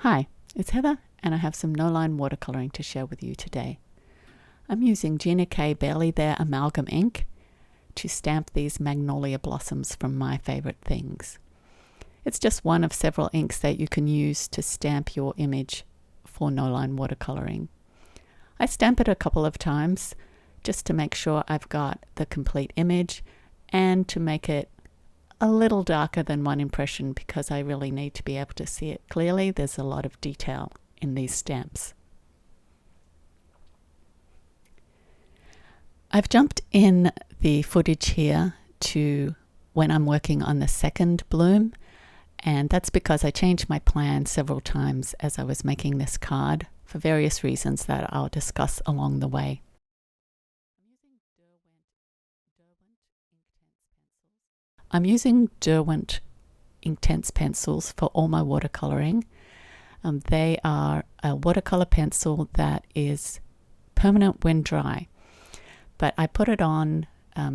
Hi, it's Heather and I have some no-line watercolouring to share with you today. I'm using Gina K Barely There Amalgam ink to stamp these magnolia blossoms from My Favourite Things. It's just one of several inks that you can use to stamp your image for no-line watercolouring. I stamp it a couple of times just to make sure I've got the complete image and to make it a little darker than one impression because I really need to be able to see it clearly. There's a lot of detail in these stamps. I've jumped in the footage here to when I'm working on the second bloom, and that's because I changed my plan several times as I was making this card for various reasons that I'll discuss along the way. I'm using Derwent Intense pencils for all my watercolouring. They are a watercolour pencil that is permanent when dry, but I put it on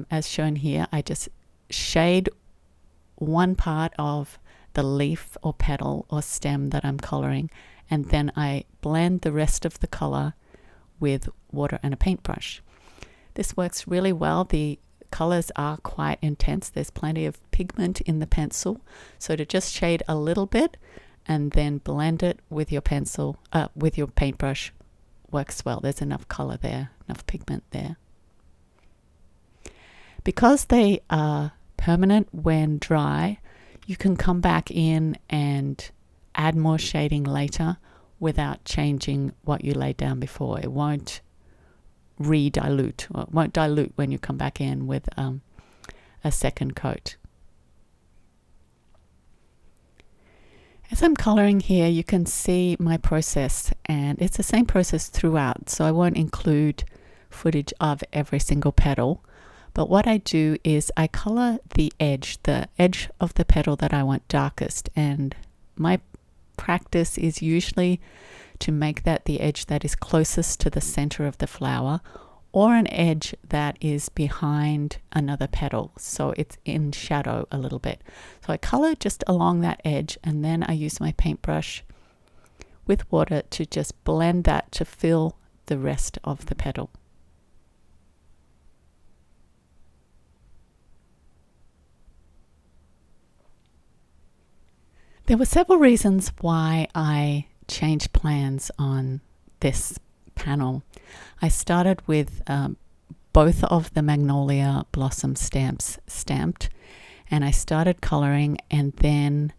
as shown here. I just shade one part of the leaf or petal or stem that I'm colouring, and then I blend the rest of the colour with water and a paintbrush. This works really well. The colors are quite intense. There's plenty of pigment in the pencil, so to just shade a little bit and then blend it with your pencil, with your paintbrush, works well. There's enough color there, enough pigment there. Because they are permanent when dry, you can come back in and add more shading later without changing what you laid down before. It won't re-dilute, or it won't dilute when you come back in with a second coat. As I'm colouring here, you can see my process, and it's the same process throughout, so I won't include footage of every single petal. But what I do is I colour the edge of the petal that I want darkest, and my practice is usually to make that the edge that is closest to the center of the flower, or an edge that is behind another petal, so it's in shadow a little bit. So I color just along that edge, and then I use my paintbrush with water to just blend that to fill the rest of the petal. There were several reasons why I changed plans on this panel. I started with both of the magnolia blossom stamps stamped, and I started coloring, and then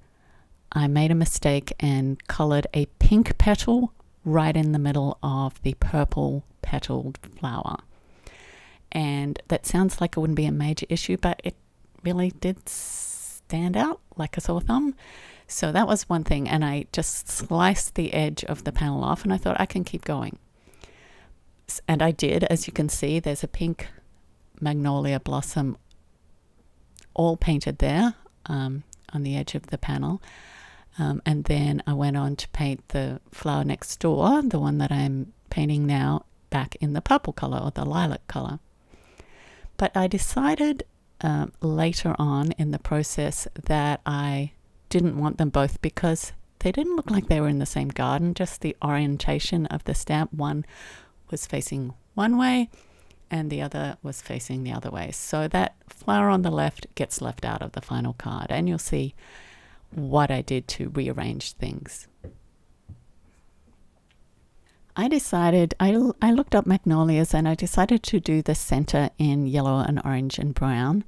I made a mistake and colored a pink petal right in the middle of the purple petaled flower. And that sounds like it wouldn't be a major issue, but it really did stand out like a sore thumb. So that was one thing, and I just sliced the edge of the panel off, and I thought I can keep going. And I did. As you can see, there's a pink magnolia blossom all painted there on the edge of the panel. And then I went on to paint the flower next door, the one that I'm painting now, back in the purple color or the lilac color. But I decided later on in the process that I didn't want them both because they didn't look like they were in the same garden. Just the orientation of the stamp, one was facing one way and the other was facing the other way, so that flower on the left gets left out of the final card, and you'll see what I did to rearrange things. I decided, I looked up magnolias, and I decided to do the center in yellow and orange and brown,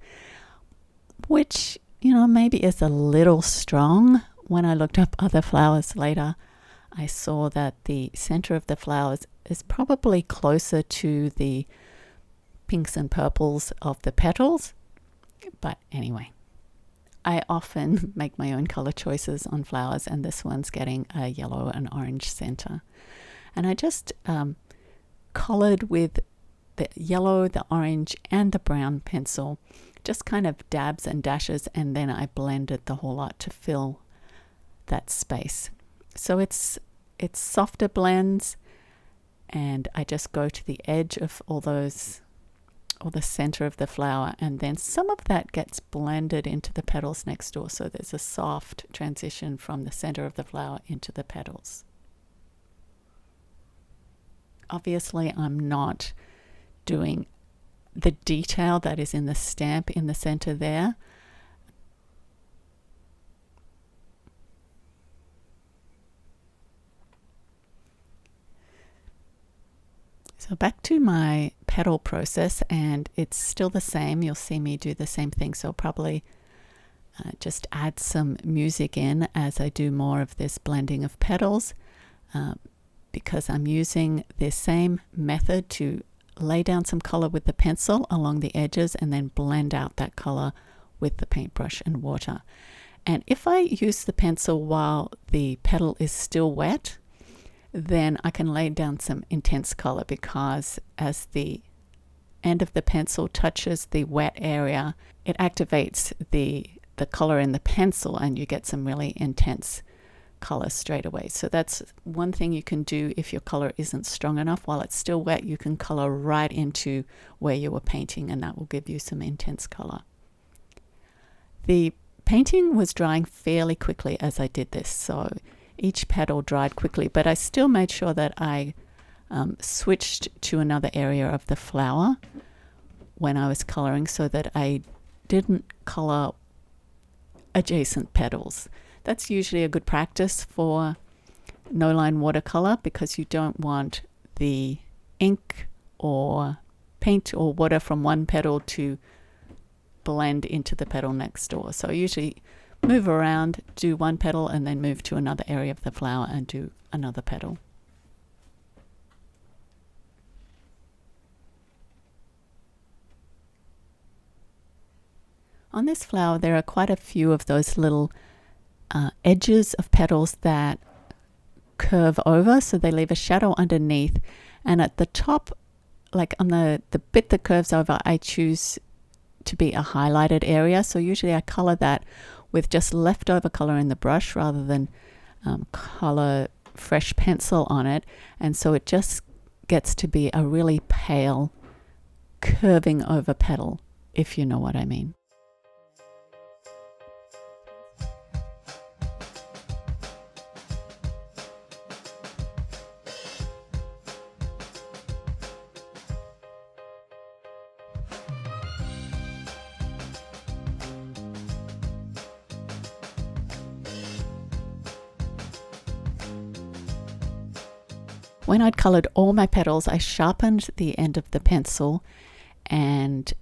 which, you know, maybe is a little strong. When I looked up other flowers later, I saw that the center of the flowers is probably closer to the pinks and purples of the petals. But anyway, I often make my own color choices on flowers, and this one's getting a yellow and orange center. And I just colored with the yellow, the orange, and the brown pencil, just kind of dabs and dashes, and then I blended the whole lot to fill that space. So it's softer blends, and I just go to the edge of all those or the center of the flower, and then some of that gets blended into the petals next door, so there's a soft transition from the center of the flower into the petals. Obviously, I'm not doing the detail that is in the stamp in the center there. So back to my petal process, and it's still the same. You'll see me do the same thing, so I'll probably just add some music in as I do more of this blending of petals, because I'm using the same method to lay down some color with the pencil along the edges and then blend out that color with the paintbrush and water. And if I use the pencil while the petal is still wet, then I can lay down some intense color, because as the end of the pencil touches the wet area, it activates the color in the pencil and you get some really intense color straight away. So that's one thing you can do if your color isn't strong enough. While it's still wet, you can color right into where you were painting, and that will give you some intense color. The painting was drying fairly quickly as I did this, so each petal dried quickly, but I still made sure that I switched to another area of the flower when I was coloring, so that I didn't color adjacent petals. That's usually a good practice for no line watercolor, because you don't want the ink or paint or water from one petal to blend into the petal next door. So I usually move around, do one petal, and then move to another area of the flower and do another petal. On this flower, there are quite a few of those little edges of petals that curve over, so they leave a shadow underneath. And at the top, like on the bit that curves over, I choose to be a highlighted area. So usually I color that with just leftover color in the brush rather than color fresh pencil on it. And so it just gets to be a really pale curving over petal, if you know what I mean. When I'd colored all my petals, I sharpened the end of the pencil, and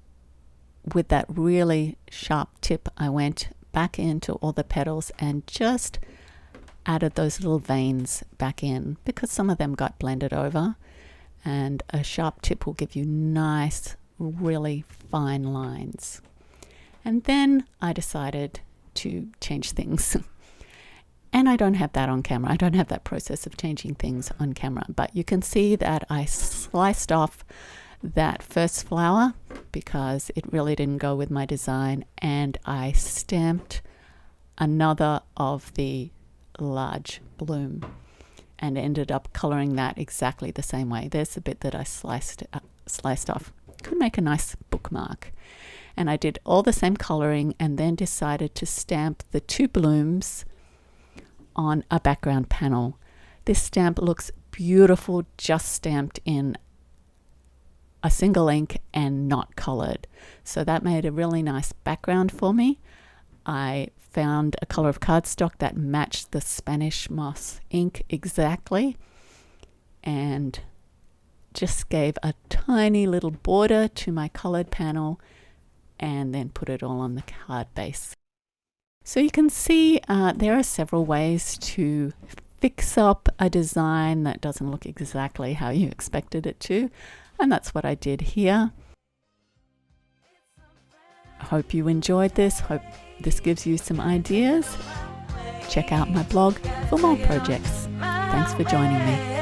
with that really sharp tip, I went back into all the petals and just added those little veins back in, because some of them got blended over, and a sharp tip will give you nice, really fine lines. And then I decided to change things. And I don't have that on camera. I don't have that process of changing things on camera. But you can see that I sliced off that first flower because it really didn't go with my design. And I stamped another of the large bloom and ended up coloring that exactly the same way. There's the bit that I sliced off. Could make a nice bookmark. And I did all the same coloring and then decided to stamp the two blooms on a background panel. This stamp looks beautiful, just stamped in a single ink and not colored. So that made a really nice background for me. I found a color of cardstock that matched the Spanish moss ink exactly, and just gave a tiny little border to my colored panel, and then put it all on the card base. So you can see there are several ways to fix up a design that doesn't look exactly how you expected it to, and that's what I did here. I hope you enjoyed this. Hope this gives you some ideas. Check out my blog for more projects. Thanks for joining me.